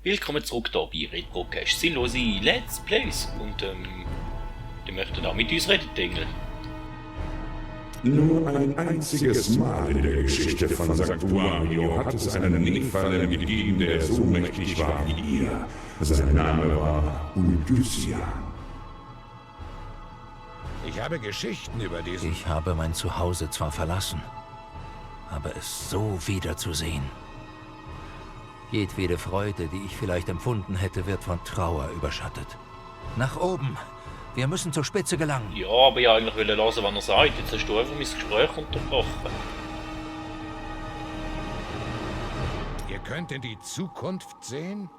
Willkommen zurück hier bei Retrocast sinnlose Let's Plays. Und die möchten da mit uns reden, Engel. Nur ein einziges Mal in der Geschichte von St. Wario hat es einen Nephalem gegeben, der so mächtig war wie ihr. Sein Name war Uldyssian. Ich habe Geschichten über diesen... Ich habe mein Zuhause zwar verlassen, aber es so wiederzusehen. Jedwede Freude, die ich vielleicht empfunden hätte, wird von Trauer überschattet. Nach oben! Wir müssen zur Spitze gelangen. Ja, aber ich eigentlich hören, was er sagt. Jetzt hast du einfach mein Gespräch unterbrochen. Ihr könnt in die Zukunft sehen?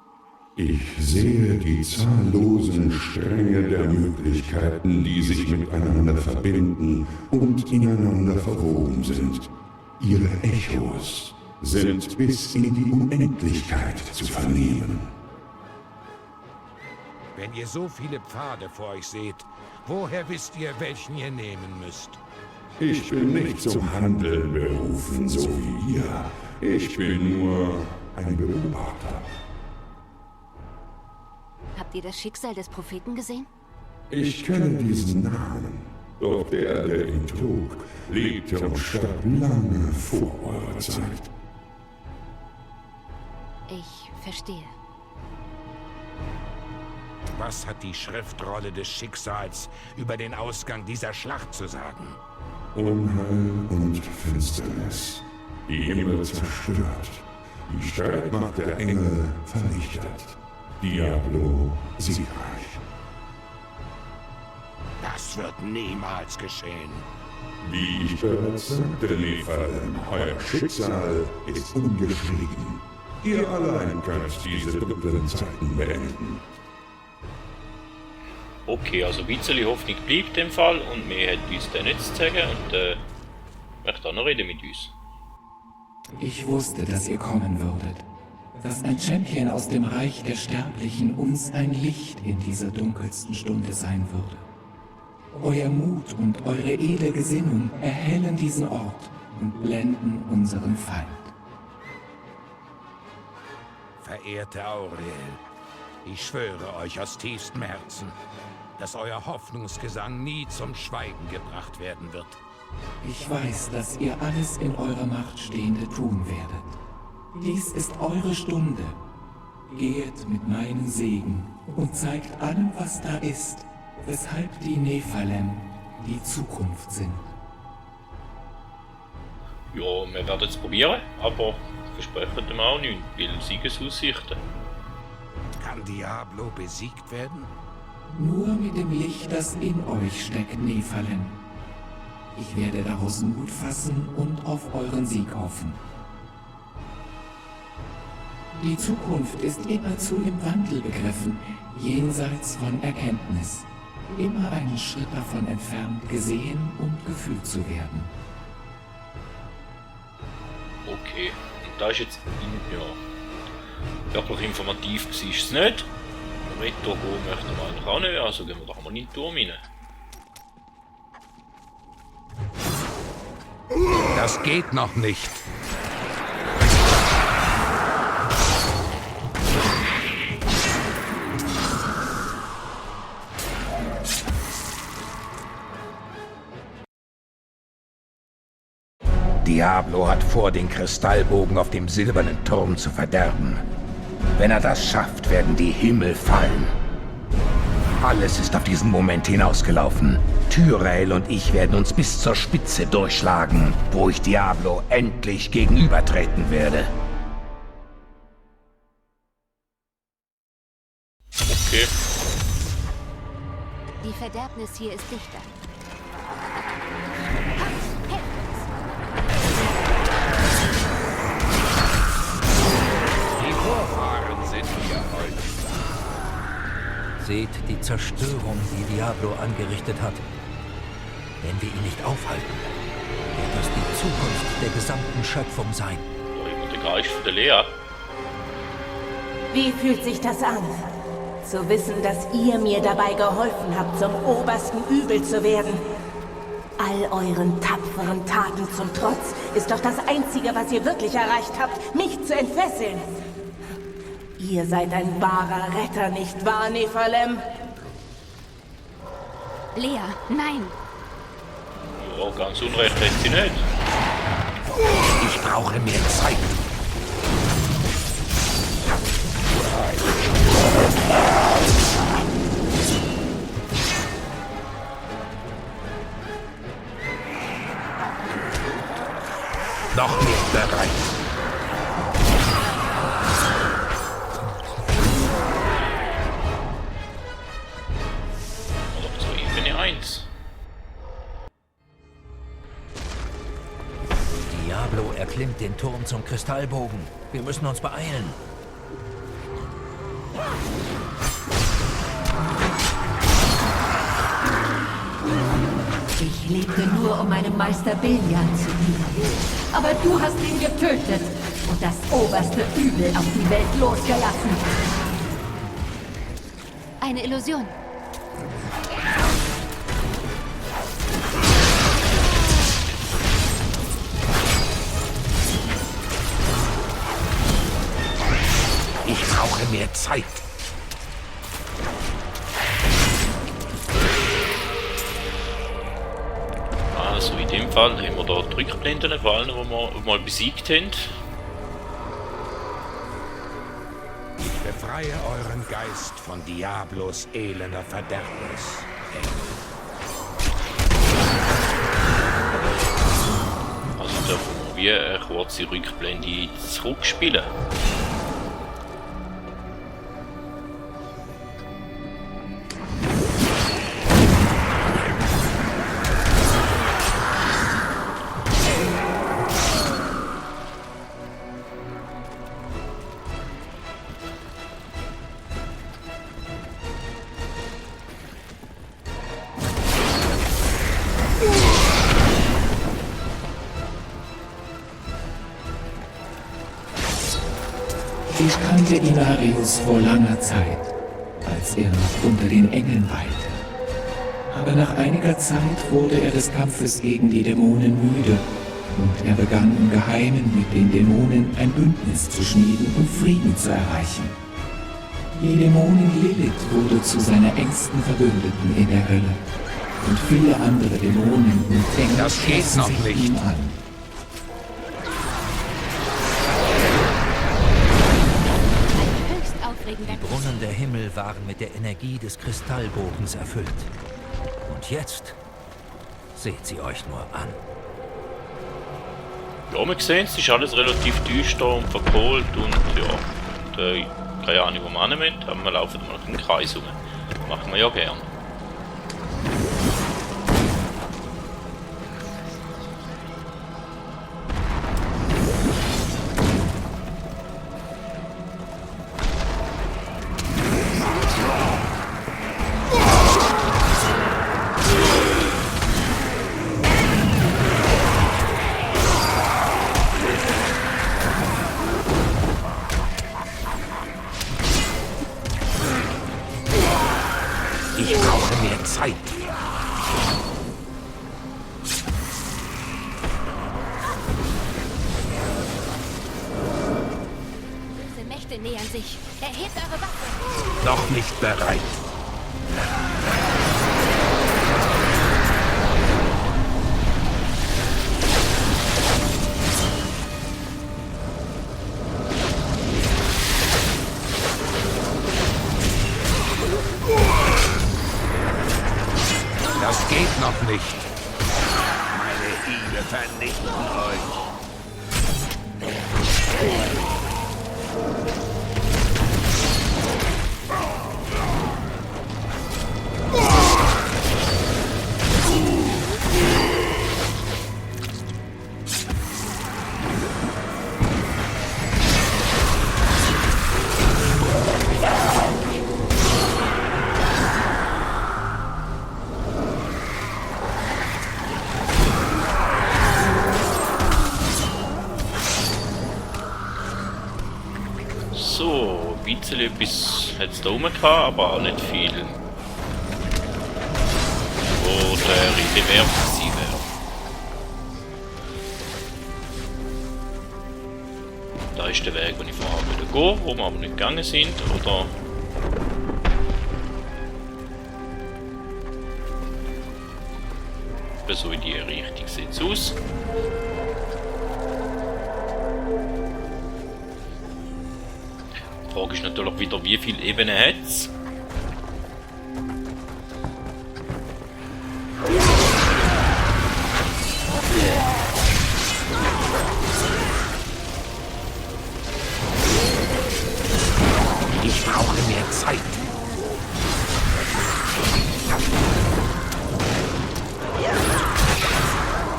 Ich sehe die zahllosen Stränge der Möglichkeiten, die sich miteinander verbinden und ineinander verwoben sind. Ihre Echos sind bis in die Unendlichkeit zu vernehmen. Wenn ihr so viele Pfade vor euch seht, woher wisst ihr, welchen ihr nehmen müsst? Ich bin nicht zum Handeln berufen, so wie ihr. Ich bin nur ein Beobachter. Habt ihr das Schicksal des Propheten gesehen? Ich kenne diesen Namen, doch der ihn trug, lebte und starb lange vor eurer Zeit. Ich verstehe. Was hat die Schriftrolle des Schicksals über den Ausgang dieser Schlacht zu sagen? Unheil und Finsternis. Die Himmel zerstört. Die Streitmacht der Engel vernichtet. Diablo siegreich. Das wird niemals geschehen. Wie ich bereits sagte, Nephalem, euer Schicksal ist ungeschrieben. Ihr allein könnt diese dunklen Zeiten beenden. Okay, also ein bisschen Hoffnung bleibt im Fall und wir hätten uns dann nichts zu sagen und möchte auch noch reden mit uns. Ich wusste, dass ihr kommen würdet. Dass ein Champion aus dem Reich der Sterblichen uns ein Licht in dieser dunkelsten Stunde sein würde. Euer Mut und eure edle Gesinnung erhellen diesen Ort und blenden unseren Feind. Verehrte Auriel, ich schwöre euch aus tiefstem Herzen, dass euer Hoffnungsgesang nie zum Schweigen gebracht werden wird. Ich weiß, dass ihr alles in eurer Macht Stehende tun werdet. Dies ist eure Stunde. Gehet mit meinem Segen und zeigt allem, was da ist, weshalb die Nephalem die Zukunft sind. Ja, wir werden es probieren, aber versprechen dem auch nichts, weil Siegesaussichten. Kann Diablo besiegt werden? Nur mit dem Licht, das in euch steckt, Nephalem. Ich werde daraus Mut fassen und auf euren Sieg hoffen. Die Zukunft ist immerzu im Wandel begriffen, jenseits von Erkenntnis. Immer einen Schritt davon entfernt, gesehen und gefühlt zu werden. Okay, und da ist jetzt, ja, wirklich informativ war es nicht. Retro gehen möchten wir eigentlich auch nicht, also gehen wir doch mal in den Turm rein. Das geht noch nicht. Diablo hat vor, den Kristallbogen auf dem silbernen Turm zu verderben. Wenn er das schafft, werden die Himmel fallen. Alles ist auf diesen Moment hinausgelaufen. Tyrael und ich werden uns bis zur Spitze durchschlagen, wo ich Diablo endlich gegenübertreten werde. Okay. Die Verderbnis hier ist dichter. Die Vorfahren sind hier heute. Seht die Zerstörung, die Diablo angerichtet hat. Wenn wir ihn nicht aufhalten, wird das die Zukunft der gesamten Schöpfung sein. Da immer der Geist von der Lea. Wie fühlt sich das an? Zu wissen, dass ihr mir dabei geholfen habt, zum obersten Übel zu werden. All euren tapferen Taten zum Trotz ist doch das Einzige, was ihr wirklich erreicht habt, mich zu entfesseln. Ihr seid ein wahrer Retter, nicht wahr, Nephalem? Lea, nein. Ja, ganz unrecht hat sie nicht. Ich brauche mehr Zeit. Noch nicht bereit. Oder zur Ebene 1. Diablo erklimmt den Turm zum Kristallbogen. Wir müssen uns beeilen. Ich lebte nur, um meinem Meister Belial zu dienen. Aber du hast ihn getötet und das oberste Übel auf die Welt losgelassen. Eine Illusion. Ich brauche mehr Zeit. Also in dem Fall haben wir da die Rückblenden von allen, die wir mal besiegt haben. Ich befreie euren Geist von Diablos elender Verderbnis. Also dürfen wir wie eine kurze Rückblende zurückspielen. Ich kannte Inarius vor langer Zeit, als er noch unter den Engeln weilte. Aber nach einiger Zeit wurde er des Kampfes gegen die Dämonen müde und er begann im Geheimen mit den Dämonen ein Bündnis zu schmieden, um Frieden zu erreichen. Die Dämonin Lilith wurde zu seiner engsten Verbündeten in der Hölle und viele andere Dämonen und Engel Das geht schlossen noch sich nicht. ihm an. Höchst aufregender. Die Brunnen der Himmel waren mit der Energie des Kristallbogens erfüllt. Und jetzt seht sie euch nur an. Ja, wir sehen es, ist alles relativ düster und verkohlt und ja, keine Ahnung, wo wir hin wollen, aber wir laufen mal im Kreis rum. Machen wir ja gern. Ich brauche mehr Zeit. Böse Mächte nähern sich. Erhebt eure Waffe. Noch nicht bereit. Das geht noch nicht. Meine Hiebe vernichten euch. So, ein bisschen etwas hat es da oben gehabt, aber auch nicht viel. Wo der Riede wert gewesen wäre. Da Das ist der Weg, den ich vorher gehen wollte, wo wir aber nicht gegangen sind, oder? So in die Richtung sieht es aus. Die Frage ist natürlich wieder, wie viele Ebenen hat es? Ich brauche mehr Zeit.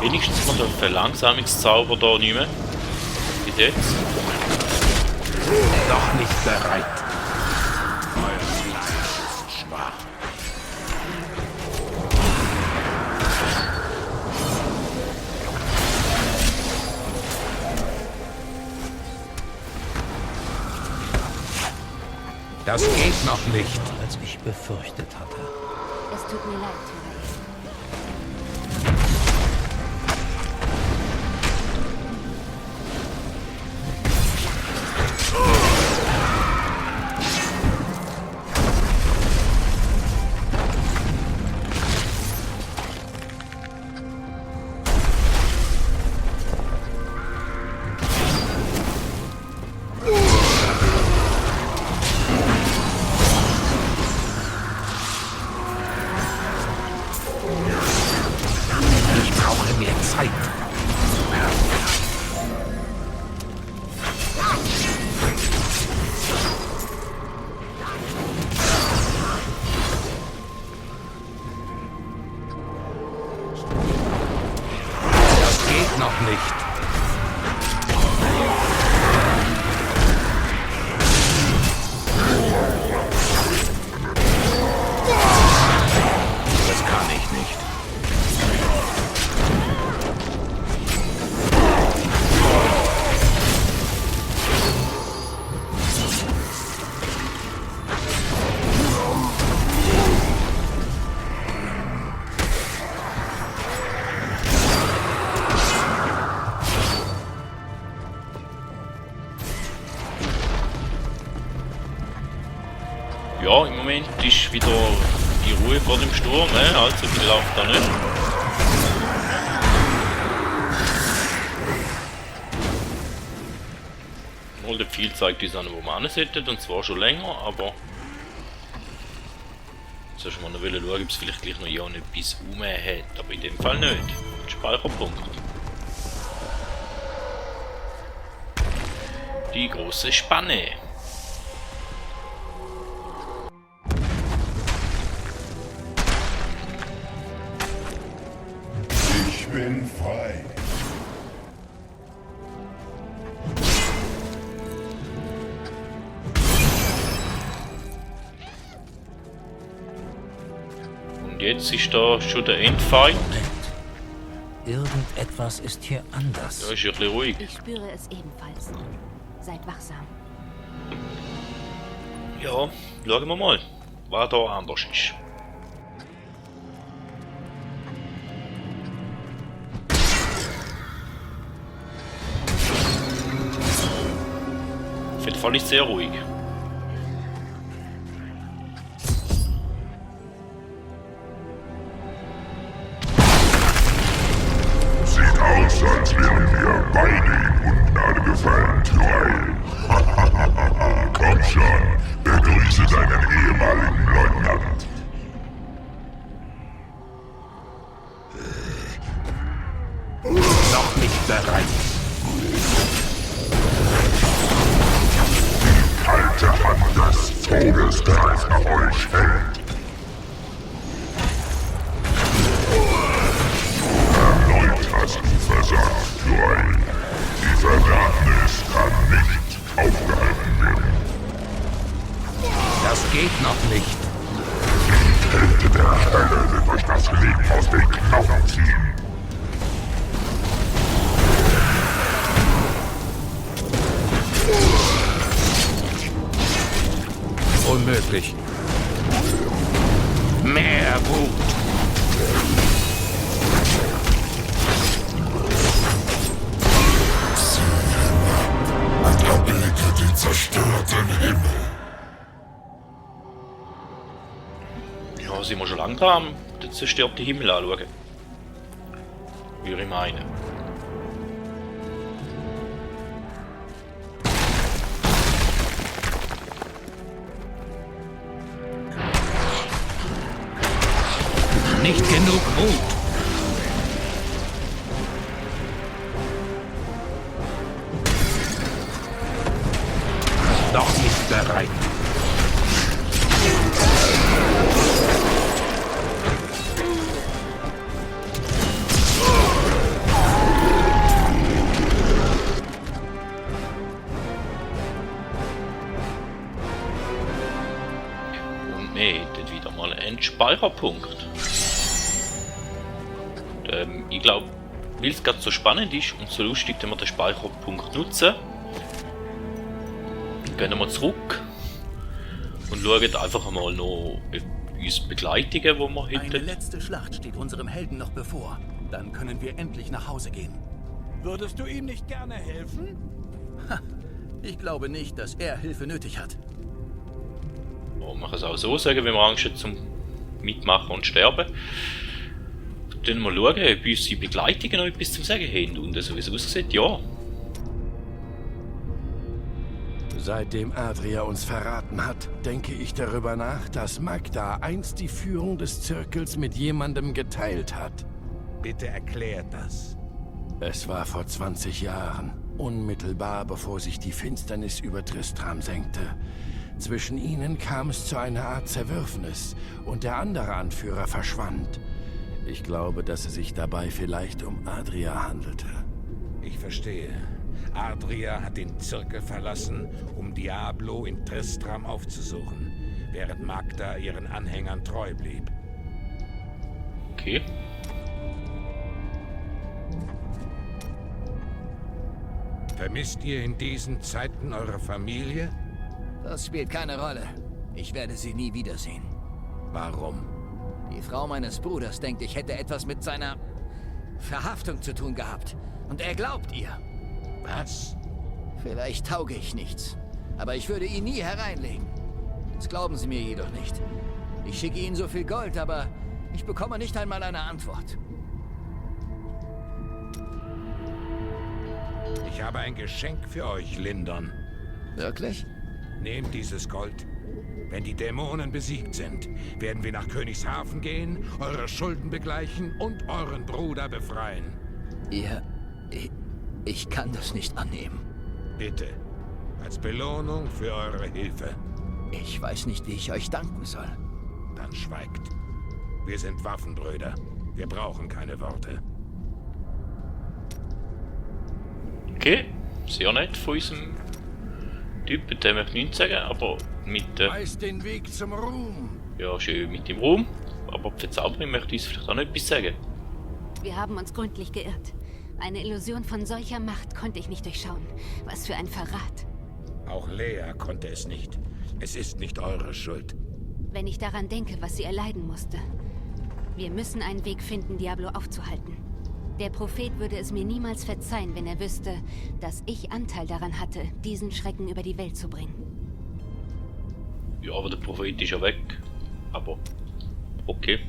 Wenigstens von der Verlangsamungszauber da nicht mehr. Bis jetzt. Noch nicht bereit. Euer Fleisch ist schwach. Das geht noch nicht. Als ich befürchtet hatte. Es tut mir leid, Tyrael. Noch nicht. Das kann ich nicht. Ja, im Moment ist wieder die Ruhe vor dem Sturm, also viel läuft da nicht. Mal der viel zeigt uns an, wo wir hin sollten, und zwar schon länger, aber soll ich mal noch schauen, ob es vielleicht gleich noch ja nicht bis rum hat, aber in dem Fall nicht. Speicherpunkt. Die große Spanne. Ich bin frei. Und jetzt ist da schon der Endfight. Irgendetwas ist hier anders. Ja, ist ja ein bisschen ruhig. Ich spüre es ebenfalls. Seid wachsam. Ja, schauen wir mal, was da anders ist. Auf jeden Fall ist sehr ruhig. Sieht aus, als wären wir beide in Ungnade gefallen, Tyrael. Komm schon, begrüße deinen ehemaligen Leutnant. Noch nicht bereit. Die kalte Hand des Todes greift nach euch hält. Erneut hast du versagt, Tyrael. Die Verdammnis kann nicht aufgehalten werden. Das geht noch nicht. Die Kälte der Hölle wird euch das Leben aus den Knochen ziehen. Unmöglich. Mehr Wut. Erblicke den zerstörten Himmel. Ja, sind wir schon lange dran, den zerstörten Himmel anschauen. Würde ich meinen. Nicht genug Mut. Doch ist bereit. Und wir hätten wieder mal einen Speicherpunkt. Ich glaube, weil es gerade so spannend ist und so lustig, wenn wir den Speicherpunkt nutzen, gehen wir zurück und schauen einfach mal noch uns Begleitungen, die wir Eine hätten. letzte Schlacht steht unserem Helden noch bevor. Dann können wir endlich nach Hause gehen. Würdest du ihm nicht gerne helfen? Ich glaube nicht, dass er Hilfe nötig hat. Ja, man kann es auch so sagen, wenn wir Angst hat zum Mitmachen und Sterben. Dann mal schauen, ob unsere Begleitungen noch etwas zum Sagen haben und so wie es aussieht, ja. Seitdem Adria uns verraten hat, denke ich darüber nach, dass Magda einst die Führung des Zirkels mit jemandem geteilt hat. Bitte erklärt das. Es war vor 20 Jahren, unmittelbar bevor sich die Finsternis über Tristram senkte. Zwischen ihnen kam es zu einer Art Zerwürfnis und der andere Anführer verschwand. Ich glaube, dass es sich dabei vielleicht um Adria handelte. Ich verstehe. Adria hat den Zirkel verlassen, um Diablo in Tristram aufzusuchen, während Magda ihren Anhängern treu blieb. Okay. Vermisst ihr in diesen Zeiten eure Familie? Das spielt keine Rolle. Ich werde sie nie wiedersehen. Warum? Die Frau meines Bruders denkt, ich hätte etwas mit seiner Verhaftung zu tun gehabt. Und er glaubt ihr. Was? Vielleicht tauge ich nichts. Aber ich würde ihn nie hereinlegen. Das glauben sie mir jedoch nicht. Ich schicke ihnen so viel Gold, aber ich bekomme nicht einmal eine Antwort. Ich habe ein Geschenk für euch, Lindon. Wirklich? Nehmt dieses Gold. Wenn die Dämonen besiegt sind, werden wir nach Königshafen gehen, eure Schulden begleichen und euren Bruder befreien. Ich kann das nicht annehmen. Bitte. Als Belohnung für eure Hilfe. Ich weiß nicht, wie ich euch danken soll. Dann schweigt. Wir sind Waffenbrüder. Wir brauchen keine Worte. Okay, sehr nett von unserem Typen, der möchte nichts sagen, aber mit Weiß den Weg zum Ruhm. ja, schön mit dem Ruhm, aber die Verzauberin möchte uns vielleicht auch noch etwas sagen. Wir haben uns gründlich geirrt. Eine Illusion von solcher Macht konnte ich nicht durchschauen. Was für ein Verrat. Auch Lea konnte es nicht. Es ist nicht eure Schuld. Wenn ich daran denke, was sie erleiden musste. Wir müssen einen Weg finden, Diablo aufzuhalten. Der Prophet würde es mir niemals verzeihen, wenn er wüsste, dass ich Anteil daran hatte, diesen Schrecken über die Welt zu bringen. Ja, aber der Prophet ist ja weg. Aber okay.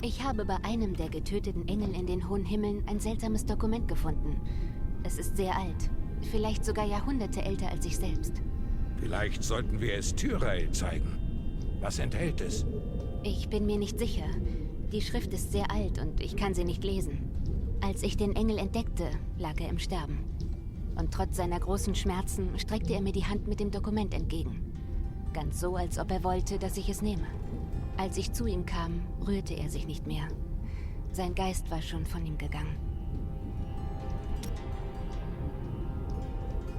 Ich habe bei einem der getöteten Engel in den hohen Himmeln ein seltsames Dokument gefunden. Es ist sehr alt. Vielleicht sogar Jahrhunderte älter als ich selbst. Vielleicht sollten wir es Tyrael zeigen. Was enthält es? Ich bin mir nicht sicher. Die Schrift ist sehr alt und ich kann sie nicht lesen. Als ich den Engel entdeckte, lag er im Sterben. Und trotz seiner großen Schmerzen streckte er mir die Hand mit dem Dokument entgegen. Ganz so, als ob er wollte, dass ich es nehme. Als ich zu ihm kam, rührte er sich nicht mehr. Sein Geist war schon von ihm gegangen.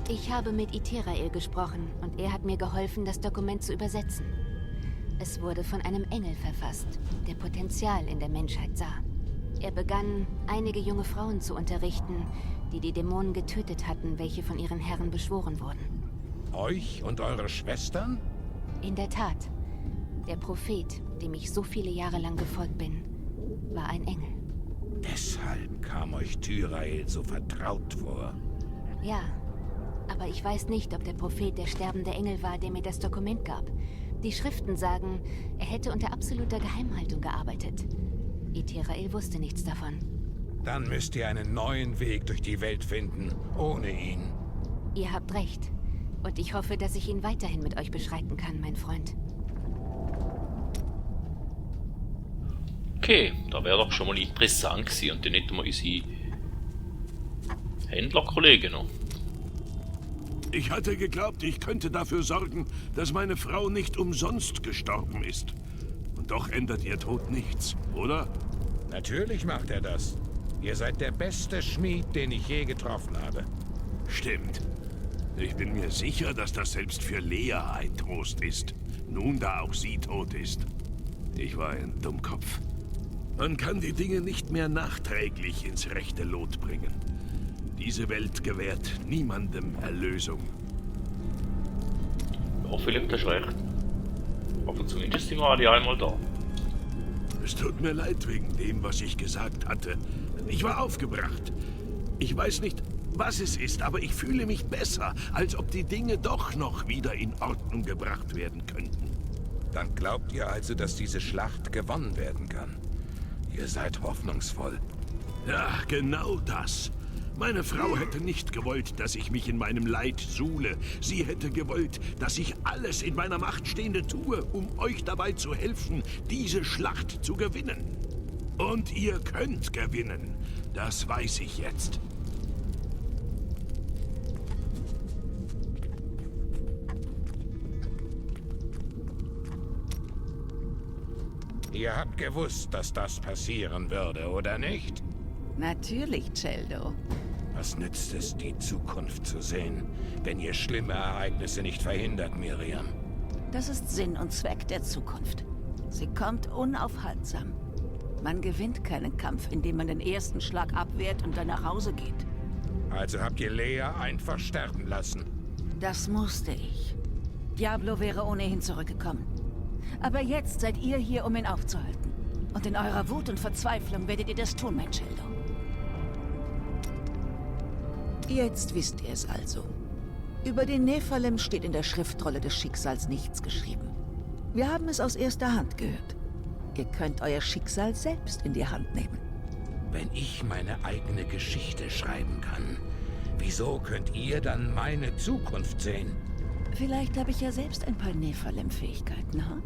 Ich habe mit Iterael gesprochen und er hat mir geholfen, das Dokument zu übersetzen. Es wurde von einem Engel verfasst, der Potenzial in der Menschheit sah. Er begann, einige junge Frauen zu unterrichten, die die Dämonen getötet hatten, welche von ihren Herren beschworen wurden. Euch und eure Schwestern? In der Tat. Der Prophet, dem ich so viele Jahre lang gefolgt bin, war ein Engel. Deshalb kam euch Tyrael so vertraut vor. Ja, Aber ich weiß nicht, ob der Prophet der sterbende Engel war, der mir das Dokument gab. Die Schriften sagen, er hätte unter absoluter Geheimhaltung gearbeitet. Iterael wusste nichts davon. Dann müsst ihr einen neuen Weg durch die Welt finden, ohne ihn. Ihr habt recht. Und ich hoffe, dass ich ihn weiterhin mit euch beschreiten kann, mein Freund. Okay, da wäre doch schon mal interessant gewesen. Und dann hätten wir unsere Händlerkollegen noch. Ich hatte geglaubt, ich könnte dafür sorgen, dass meine Frau nicht umsonst gestorben ist. Und doch ändert ihr Tod nichts, oder? Natürlich macht er das. Ihr seid der beste Schmied, den ich je getroffen habe. Stimmt. Ich bin mir sicher, dass das selbst für Lea ein Trost ist. Nun, da auch sie tot ist. Ich war ein Dummkopf. Man kann die Dinge nicht mehr nachträglich ins rechte Lot bringen. Diese Welt gewährt niemandem Erlösung. Ja, Philipp, das ist recht. Aber zumindest sind wir alle einmal da. Es tut mir leid wegen dem, was ich gesagt hatte. Ich war aufgebracht. Ich weiß nicht, was es ist, aber ich fühle mich besser, als ob die Dinge doch noch wieder in Ordnung gebracht werden könnten. Dann glaubt ihr also, dass diese Schlacht gewonnen werden kann? Ihr seid hoffnungsvoll. Ja, genau das. Meine Frau hätte nicht gewollt, dass ich mich in meinem Leid suhle. Sie hätte gewollt, dass ich alles in meiner Macht Stehende tue, um euch dabei zu helfen, diese Schlacht zu gewinnen. Und ihr könnt gewinnen. Das weiß ich jetzt. Ihr habt gewusst, dass das passieren würde, oder nicht? Natürlich, Celdo. Was nützt es, die Zukunft zu sehen, wenn ihr schlimme Ereignisse nicht verhindert, Miriam? Das ist Sinn und Zweck der Zukunft. Sie kommt unaufhaltsam. Man gewinnt keinen Kampf, indem man den ersten Schlag abwehrt und dann nach Hause geht. Also habt ihr Lea einfach sterben lassen? Das musste ich. Diablo wäre ohnehin zurückgekommen. Aber jetzt seid ihr hier, um ihn aufzuhalten. Und in eurer Wut und Verzweiflung werdet ihr das tun, mein Celdo. Jetzt wisst ihr es also. Über den Nephalem steht in der Schriftrolle des Schicksals nichts geschrieben. Wir haben es aus erster Hand gehört. Ihr könnt euer Schicksal selbst in die Hand nehmen. Wenn ich meine eigene Geschichte schreiben kann, wieso könnt ihr dann meine Zukunft sehen? Vielleicht habe ich ja selbst ein paar Nephalem-Fähigkeiten, ha?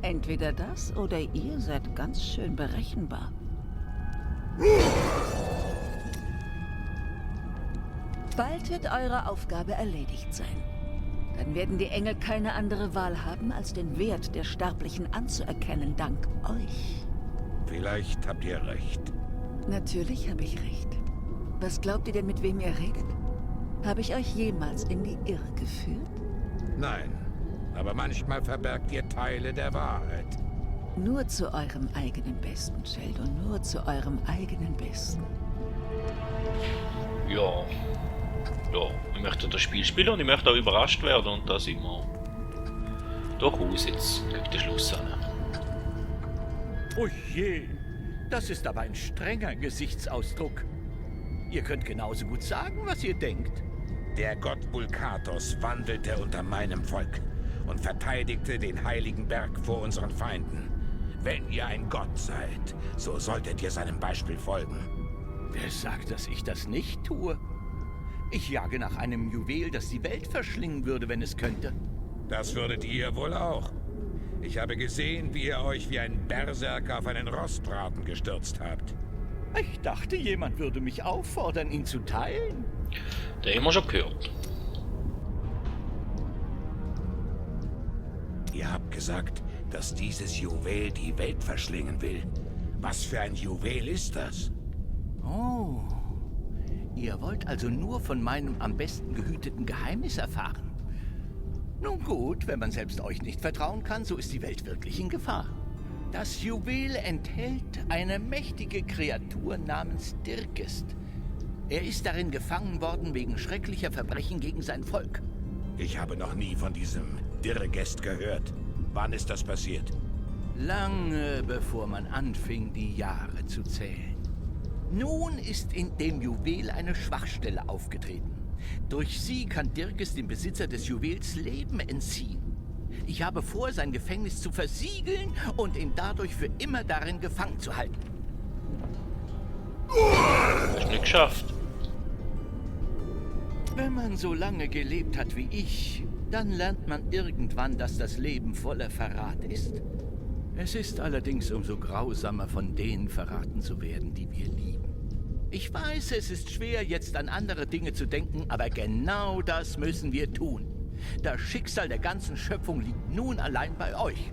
Entweder das oder ihr seid ganz schön berechenbar. Bald wird eure Aufgabe erledigt sein. Dann werden die Engel keine andere Wahl haben, als den Wert der Sterblichen anzuerkennen, dank euch. Vielleicht habt ihr recht. Natürlich habe ich recht. Was glaubt ihr denn, mit wem ihr redet? Habe ich euch jemals in die Irre geführt? Nein, aber manchmal verbergt ihr Teile der Wahrheit. Nur zu eurem eigenen Besten, Celdo, nur zu eurem eigenen Besten. Ja. Ja, ich möchte das Spiel spielen und ich möchte auch überrascht werden und da sind wir durchaus jetzt gegen den Schluss an. Oh je, das ist aber ein strenger Gesichtsausdruck. Ihr könnt genauso gut sagen, was ihr denkt. Der Gott Vulkatos wandelte unter meinem Volk und verteidigte den heiligen Berg vor unseren Feinden. Wenn ihr ein Gott seid, so solltet ihr seinem Beispiel folgen. Wer sagt, dass ich das nicht tue? Ich jage nach einem Juwel, das die Welt verschlingen würde, wenn es könnte. Das würdet ihr wohl auch. Ich habe gesehen, wie ihr euch wie ein Berserker auf einen Rostbraten gestürzt habt. Ich dachte, jemand würde mich auffordern, ihn zu teilen. Den haben wir schon gehört. Ihr habt gesagt, dass dieses Juwel die Welt verschlingen will. Was für ein Juwel ist das? Oh, ihr wollt also nur von meinem am besten gehüteten Geheimnis erfahren. Nun gut, wenn man selbst euch nicht vertrauen kann, so ist die Welt wirklich in Gefahr. Das Juwel enthält eine mächtige Kreatur namens Dirgest. Er ist darin gefangen worden wegen schrecklicher Verbrechen gegen sein Volk. Ich habe noch nie von diesem Dirgest gehört. Wann ist das passiert? Lange bevor man anfing, die Jahre zu zählen. Nun ist in dem Juwel eine Schwachstelle aufgetreten. Durch sie kann Dirges dem Besitzer des Juwels Leben entziehen. Ich habe vor, sein Gefängnis zu versiegeln und ihn dadurch für immer darin gefangen zu halten. Hast du nicht geschafft. Wenn man so lange gelebt hat wie ich, dann lernt man irgendwann, dass das Leben voller Verrat ist. Es ist allerdings umso grausamer, von denen verraten zu werden, die wir lieben. Ich weiß, es ist schwer, jetzt an andere Dinge zu denken, aber genau das müssen wir tun. Das Schicksal der ganzen Schöpfung liegt nun allein bei euch.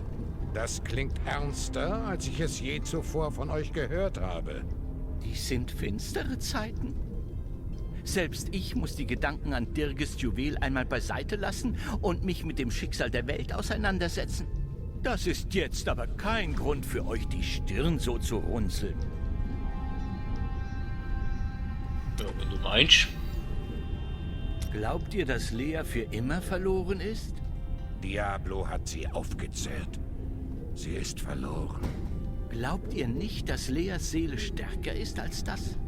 Das klingt ernster, als ich es je zuvor von euch gehört habe. Dies sind finstere Zeiten. Selbst ich muss die Gedanken an Dirges Juwel einmal beiseite lassen und mich mit dem Schicksal der Welt auseinandersetzen. Das ist jetzt aber kein Grund für euch, die Stirn so zu runzeln. Ja, wenn du meinst. Glaubt ihr, dass Lea für immer verloren ist? Diablo hat sie aufgezehrt. Sie ist verloren. Glaubt ihr nicht, dass Leas Seele stärker ist als das?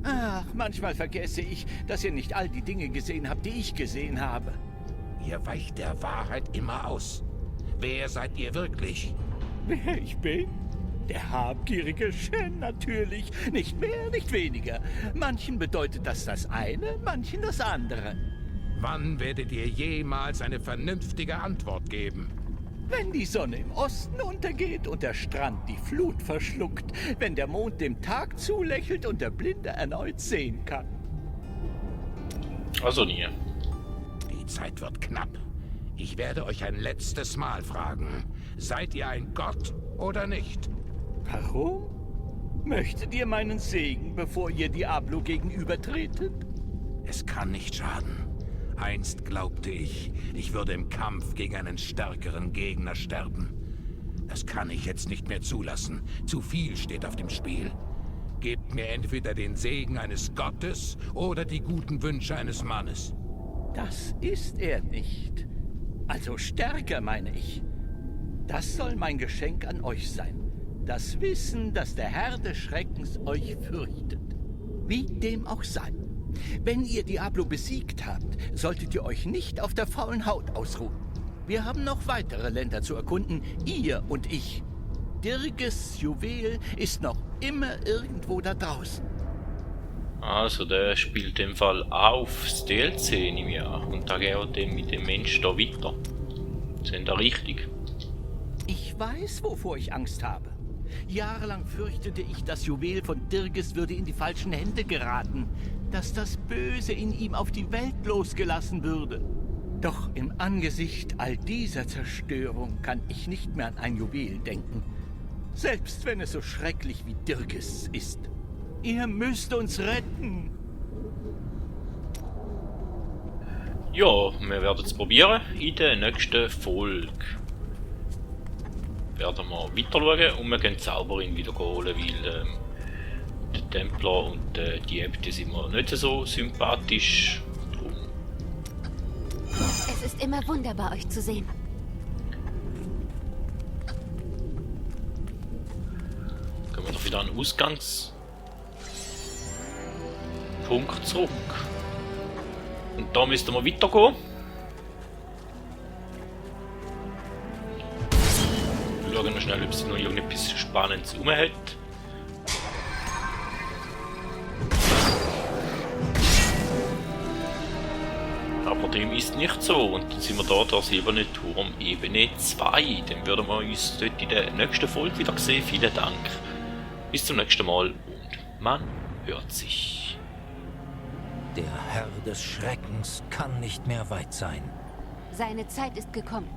Ach, manchmal vergesse ich, dass ihr nicht all die Dinge gesehen habt, die ich gesehen habe. Ihr weicht der Wahrheit immer aus. Wer seid ihr wirklich? Wer ich bin? Der habgierige Shen natürlich. Nicht mehr, nicht weniger. Manchen bedeutet das das eine, manchen das andere. Wann werdet ihr jemals eine vernünftige Antwort geben? Wenn die Sonne im Osten untergeht und der Strand die Flut verschluckt, wenn der Mond dem Tag zulächelt und der Blinde erneut sehen kann. Also nie. Die Zeit wird knapp. Ich werde euch ein letztes Mal fragen. Seid ihr ein Gott oder nicht? Warum? Möchtet ihr meinen Segen, bevor ihr Diablo gegenübertretet? Es kann nicht schaden. Einst glaubte ich, ich würde im Kampf gegen einen stärkeren Gegner sterben. Das kann ich jetzt nicht mehr zulassen. Zu viel steht auf dem Spiel. Gebt mir entweder den Segen eines Gottes oder die guten Wünsche eines Mannes. Das ist er nicht. Also stärker, meine ich. Das soll mein Geschenk an euch sein. Das Wissen, dass der Herr des Schreckens euch fürchtet. Wie dem auch sei. Wenn ihr Diablo besiegt habt, solltet ihr euch nicht auf der faulen Haut ausruhen. Wir haben noch weitere Länder zu erkunden, ihr und ich. Dirges Juwel ist noch immer irgendwo da draußen. Also der spielt im Fall auf das DLC, nehme ich an. Und da geht er mit dem Mensch da weiter. Sind da richtig? Ich weiß, wovor ich Angst habe. Jahrelang fürchtete ich, das Juwel von Dirges würde in die falschen Hände geraten, dass das Böse in ihm auf die Welt losgelassen würde. Doch im Angesicht all dieser Zerstörung kann ich nicht mehr an ein Juwel denken, selbst wenn es so schrecklich wie Dirges ist. Ihr müsst uns retten. Ja, wir werden es probieren in der nächsten Folge. Werden wir weiter schauen und wir können die Zauberin wieder holen, weil der Templar und die Äbte sind mir nicht so sympathisch. Drum. Es ist immer wunderbar, euch zu sehen. Können wir doch wieder an den Ausgangspunkt zurück. Und da müssten wir weitergehen. Schauen wir schnell, ob es noch irgendetwas Spannendes rum hat. Aber dem ist nicht so. Und dann sind wir da, der silberne Turm Ebene 2. Dann würden wir uns dort in der nächsten Folge wieder sehen. Vielen Dank. Bis zum nächsten Mal und man hört sich. Der Herr des Schreckens kann nicht mehr weit sein. Seine Zeit ist gekommen.